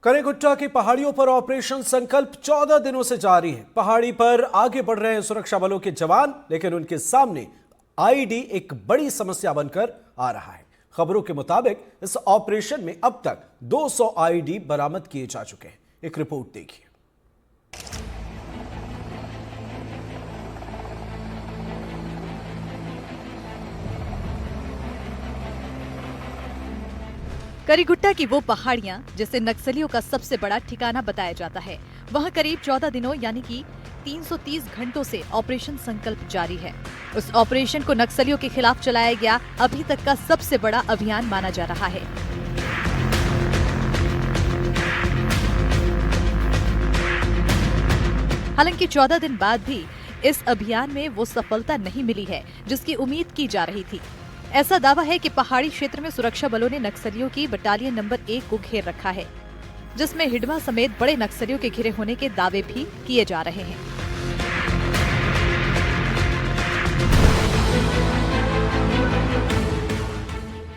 करेगुट्टा की पहाड़ियों पर ऑपरेशन संकल्प 14 दिनों से जारी है। पहाड़ी पर आगे बढ़ रहे हैं सुरक्षा बलों के जवान, लेकिन उनके सामने आईईडी एक बड़ी समस्या बनकर आ रहा है। खबरों के मुताबिक इस ऑपरेशन में अब तक 200 आईईडी बरामद किए जा चुके हैं। एक रिपोर्ट देखिए। करेगुट्टा की वो पहाड़ियां जिसे नक्सलियों का सबसे बड़ा ठिकाना बताया जाता है, वहां करीब 14 दिनों यानी कि 330 घंटों से ऑपरेशन संकल्प जारी है। उस ऑपरेशन को नक्सलियों के खिलाफ चलाया गया अभी तक का सबसे बड़ा अभियान माना जा रहा है। हालांकि 14 दिन बाद भी इस अभियान में वो सफलता नहीं मिली है जिसकी उम्मीद की जा रही थी। ऐसा दावा है कि पहाड़ी क्षेत्र में सुरक्षा बलों ने नक्सलियों की बटालियन नंबर 1 को घेर रखा है, जिसमें हिडमा समेत बड़े नक्सलियों के घिरे होने के दावे भी किए जा रहे हैं।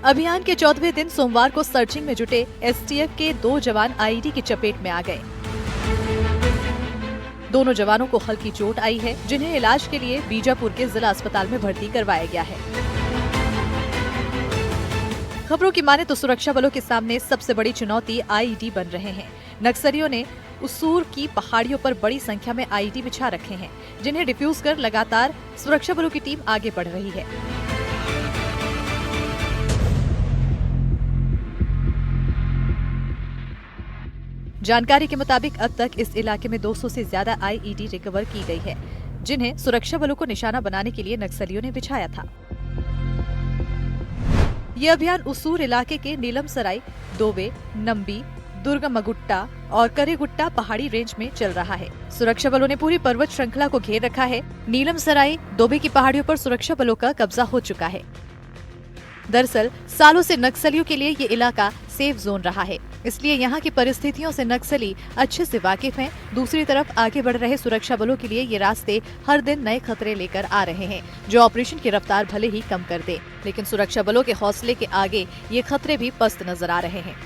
अभियान के 14वें दिन सोमवार को सर्चिंग में जुटे एसटीएफ के 2 जवान आईईडी की चपेट में आ गए। दोनों जवानों को हल्की चोट आई है, जिन्हें इलाज के लिए बीजापुर के जिला अस्पताल में भर्ती करवाया गया है। खबरों की माने तो सुरक्षा बलों के सामने सबसे बड़ी चुनौती आईईडी बन रहे हैं। नक्सलियों ने उसूर की पहाड़ियों पर बड़ी संख्या में आईईडी बिछा रखे हैं, जिन्हें डिफ्यूज कर लगातार सुरक्षा बलों की टीम आगे बढ़ रही है। जानकारी के मुताबिक अब तक इस इलाके में 200 से ज्यादा आईईडी रिकवर की गई है, जिन्हें सुरक्षा बलों को निशाना बनाने के लिए नक्सलियों ने बिछाया था। ये अभियान उसूर इलाके के नीलमसराई, दोबे, नंबी, दुर्गमगुट्टा और करेगुट्टा पहाड़ी रेंज में चल रहा है। सुरक्षा बलों ने पूरी पर्वत श्रृंखला को घेर रखा है। नीलमसराई, दोबे की पहाड़ियों पर सुरक्षा बलों का कब्जा हो चुका है। दरअसल सालों से नक्सलियों के लिए ये इलाका सेफ जोन रहा है, इसलिए यहाँ की परिस्थितियों से नक्सली अच्छे से वाकिफ हैं। दूसरी तरफ आगे बढ़ रहे सुरक्षा बलों के लिए ये रास्ते हर दिन नए खतरे लेकर आ रहे हैं, जो ऑपरेशन की रफ्तार भले ही कम कर दे, लेकिन सुरक्षा बलों के हौसले के आगे ये खतरे भी पस्त नजर आ रहे हैं।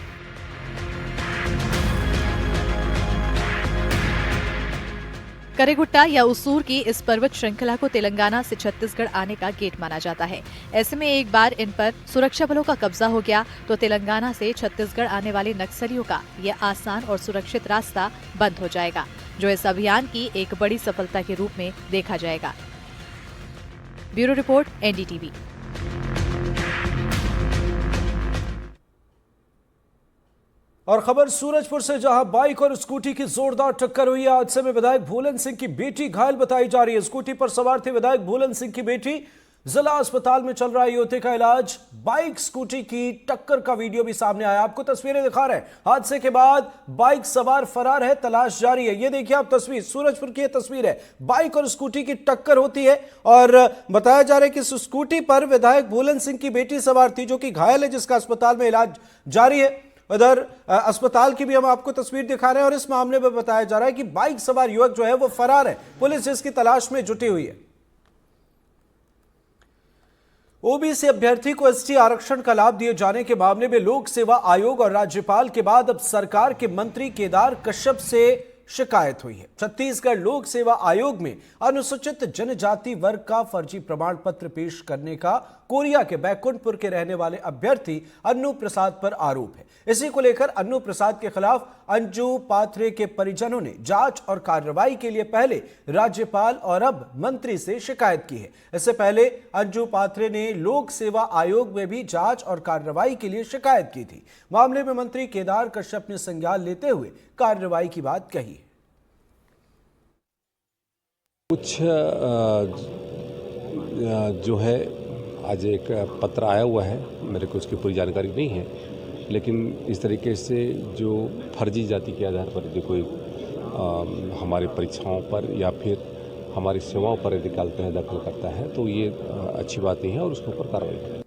करेगुट्टा या उसूर की इस पर्वत श्रृंखला को तेलंगाना से छत्तीसगढ़ आने का गेट माना जाता है। ऐसे में एक बार इन पर सुरक्षा बलों का कब्जा हो गया तो तेलंगाना से छत्तीसगढ़ आने वाले नक्सलियों का यह आसान और सुरक्षित रास्ता बंद हो जाएगा, जो इस अभियान की एक बड़ी सफलता के रूप में देखा जाएगा। Bureau report, NDTV. और खबर सूरजपुर से, जहां बाइक और स्कूटी की जोरदार टक्कर हुई है। हादसे में विधायक भूलन सिंह की बेटी घायल बताई जा रही है। स्कूटी पर सवार थे विधायक भूलन सिंह की बेटी। जिला अस्पताल में चल रहा है युवती का इलाज। बाइक स्कूटी की टक्कर का वीडियो भी सामने आया, आपको तस्वीरें दिखा रहे हैं। हादसे के बाद बाइक सवार फरार है, तलाश जारी है। ये देखिए आप तस्वीर, सूरजपुर की तस्वीर है। बाइक और स्कूटी की टक्कर होती है और बताया जा रहा है कि स्कूटी पर विधायक भूलन सिंह की बेटी सवार थी, जो कि घायल है, जिसका अस्पताल में इलाज जारी है। उधर अस्पताल की भी हम आपको तस्वीर दिखा रहे हैं और इस मामले में बताया जा रहा है कि बाइक सवार युवक जो है वो फरार है। पुलिस इसकी तलाश में जुटी हुई है। ओबीसी अभ्यर्थी को एसटी आरक्षण का लाभ दिए जाने के मामले में लोक सेवा आयोग और राज्यपाल के बाद अब सरकार के मंत्री केदार कश्यप से शिकायत हुई है। छत्तीसगढ़ लोक सेवा आयोग में अनुसूचित जनजाति वर्ग का फर्जी प्रमाण पत्र पेश करने का कोरिया के बैकुंठपुर के रहने वाले अभ्यर्थी अन्नू प्रसाद पर आरोप है। इसी को लेकर अन्नू प्रसाद के खिलाफ अंजू पाथरे के परिजनों ने जांच और कार्रवाई के लिए पहले राज्यपाल और अब मंत्री से शिकायत की है। इससे पहले अंजू पाथरे ने लोक सेवा आयोग में भी जांच और कार्रवाई के लिए शिकायत की थी। मामले में मंत्री केदार कश्यप ने संज्ञान लेते हुए कार्रवाई की बात कही है। कुछ जो है आज एक पत्र आया हुआ है, मेरे को उसकी पूरी जानकारी नहीं है, लेकिन इस तरीके से जो फर्जी जाति के आधार पर जो कोई हमारी परीक्षाओं पर या फिर हमारी सेवाओं पर यदि दखल करता है तो ये अच्छी बात नहीं है और उसके ऊपर कार्रवाई करें।